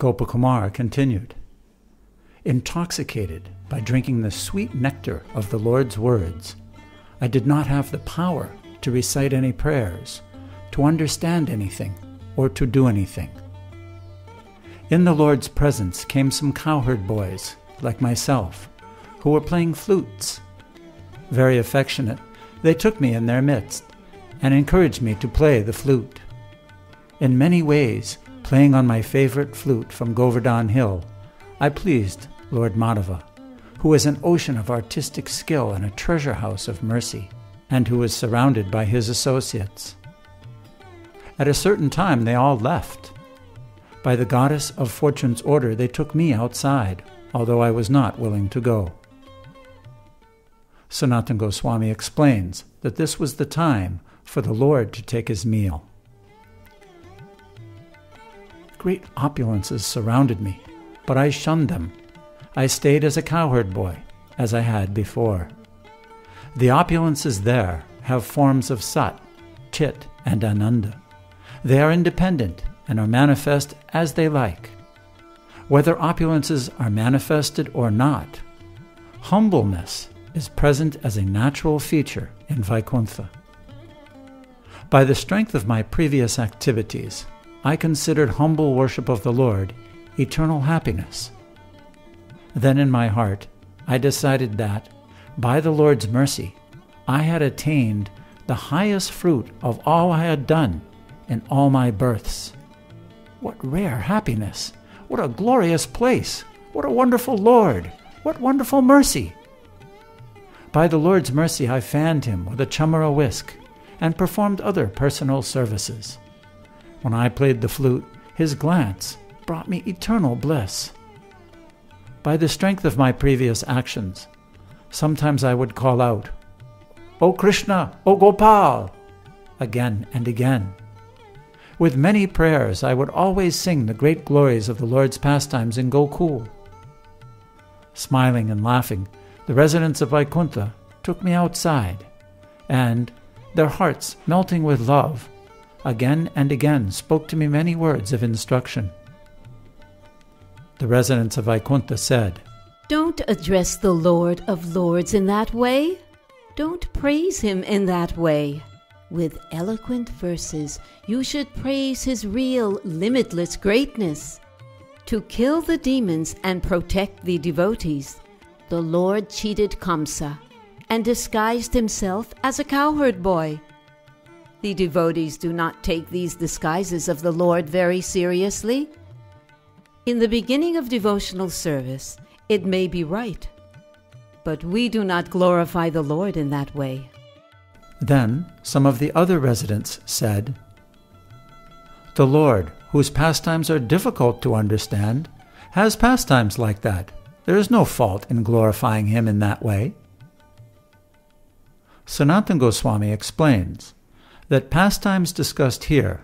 Gopakumar continued, intoxicated by drinking the sweet nectar of the Lord's words, I did not have the power to recite any prayers, to understand anything, or to do anything. In the Lord's presence came some cowherd boys, like myself, who were playing flutes. Very affectionate, they took me in their midst and encouraged me to play the flute. In many ways, playing on my favorite flute from Govardhan Hill, I pleased Lord Madhava, who is an ocean of artistic skill and a treasure house of mercy, and who is surrounded by his associates. At a certain time they all left. By the goddess of fortune's order they took me outside, although I was not willing to go. Sanatana Goswami explains that this was the time for the Lord to take his meal. Great opulences surrounded me, but I shunned them. I stayed as a cowherd boy, as I had before. The opulences there have forms of Sat, Chit, and Ananda. They are independent and are manifest as they like. Whether opulences are manifested or not, humbleness is present as a natural feature in Vaikuntha. By the strength of my previous activities, I considered humble worship of the Lord eternal happiness. Then in my heart, I decided that, by the Lord's mercy, I had attained the highest fruit of all I had done in all my births. What rare happiness! What a glorious place! What a wonderful Lord! What wonderful mercy! By the Lord's mercy I fanned him with a chamara whisk and performed other personal services. When I played the flute, his glance brought me eternal bliss. By the strength of my previous actions, sometimes I would call out, "O Krishna, O Gopal!" again and again. With many prayers, I would always sing the great glories of the Lord's pastimes in Gokul. Smiling and laughing, the residents of Vaikuntha took me outside, and, their hearts melting with love, again and again spoke to me many words of instruction. The residents of Vaikuntha said, "Don't address the Lord of Lords in that way. Don't praise him in that way. With eloquent verses, you should praise his real, limitless greatness. To kill the demons and protect the devotees, the Lord cheated Kamsa and disguised himself as a cowherd boy. The devotees do not take these disguises of the Lord very seriously. In the beginning of devotional service, it may be right, but we do not glorify the Lord in that way." Then some of the other residents said, "The Lord, whose pastimes are difficult to understand, has pastimes like that. There is no fault in glorifying him in that way." Sanatana Goswami explains that pastimes discussed here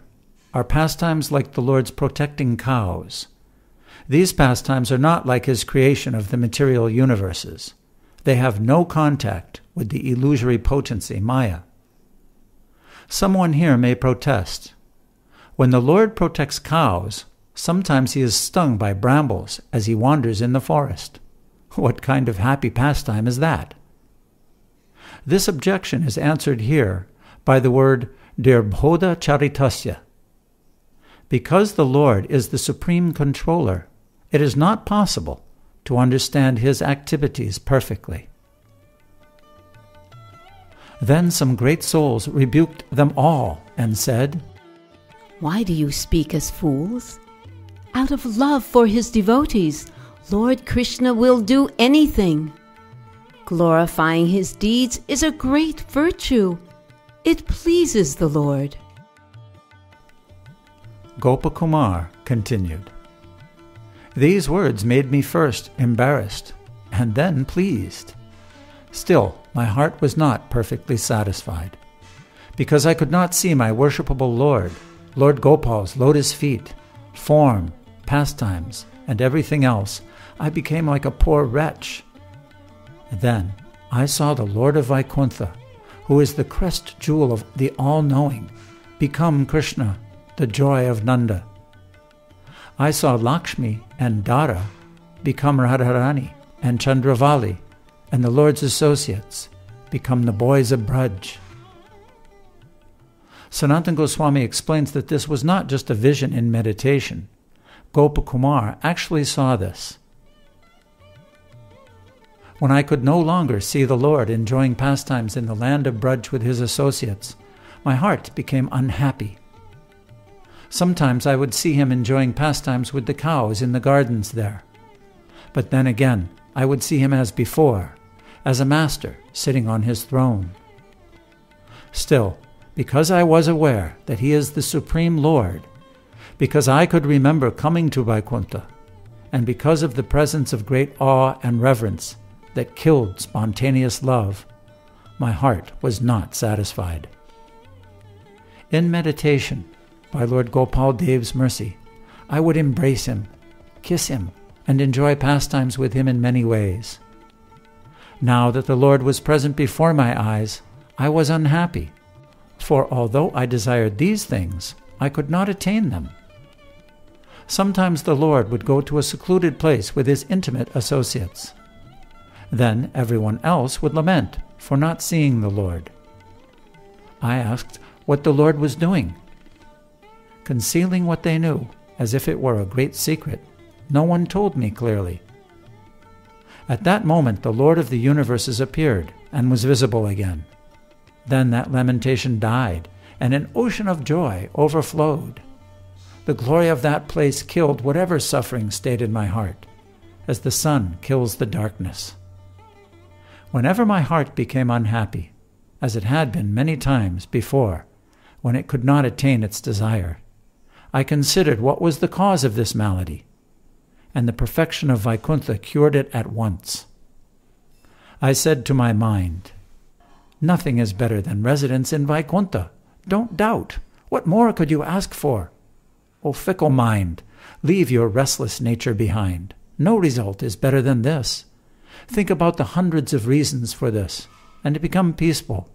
are pastimes like the Lord's protecting cows. These pastimes are not like his creation of the material universes. They have no contact with the illusory potency, Maya. Someone here may protest. When the Lord protects cows, sometimes he is stung by brambles as he wanders in the forest. What kind of happy pastime is that? This objection is answered here by the word Dirbhoda Charitasya. Because the Lord is the supreme controller, it is not possible to understand his activities perfectly. Then some great souls rebuked them all and said, "Why do you speak as fools? Out of love for his devotees, Lord Krishna will do anything. Glorifying his deeds is a great virtue. It pleases the Lord." Gopakumar continued, "These words made me first embarrassed and then pleased. Still, my heart was not perfectly satisfied. Because I could not see my worshipable Lord, Lord Gopal's lotus feet, form, pastimes, and everything else, I became like a poor wretch. Then I saw the Lord of Vaikuntha, who is the crest jewel of the all-knowing, become Krishna, the joy of Nanda. I saw Lakshmi and Dara become Radharani and Chandravali, and the Lord's associates become the boys of Brhad. Sanatana Goswami explains that this was not just a vision in meditation. Gopakumar actually saw this. When I could no longer see the Lord enjoying pastimes in the land of Braj with his associates, my heart became unhappy. Sometimes I would see him enjoying pastimes with the cows in the gardens there. But then again, I would see him as before, as a master sitting on his throne. Still, because I was aware that he is the Supreme Lord, because I could remember coming to Vaikuntha, and because of the presence of great awe and reverence that killed spontaneous love, my heart was not satisfied. In meditation, by Lord Gopal Dev's mercy, I would embrace him, kiss him, and enjoy pastimes with him in many ways. Now that the Lord was present before my eyes, I was unhappy, for although I desired these things, I could not attain them. Sometimes the Lord would go to a secluded place with his intimate associates. Then everyone else would lament for not seeing the Lord. I asked what the Lord was doing. Concealing what they knew, as if it were a great secret, no one told me clearly. At that moment the Lord of the universes appeared and was visible again. Then that lamentation died, and an ocean of joy overflowed. The glory of that place killed whatever suffering stayed in my heart, as the sun kills the darkness. Whenever my heart became unhappy, as it had been many times before, when it could not attain its desire, I considered what was the cause of this malady, and the perfection of Vaikuntha cured it at once. I said to my mind, "Nothing is better than residence in Vaikuntha. Don't doubt. What more could you ask for? O fickle mind, leave your restless nature behind. No result is better than this. Think about the hundreds of reasons for this, and become peaceful."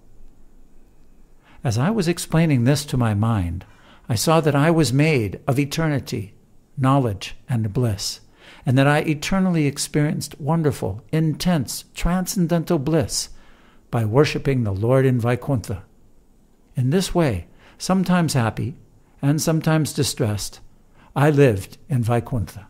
As I was explaining this to my mind, I saw that I was made of eternity, knowledge, and bliss, and that I eternally experienced wonderful, intense, transcendental bliss by worshipping the Lord in Vaikuntha. In this way, sometimes happy and sometimes distressed, I lived in Vaikuntha.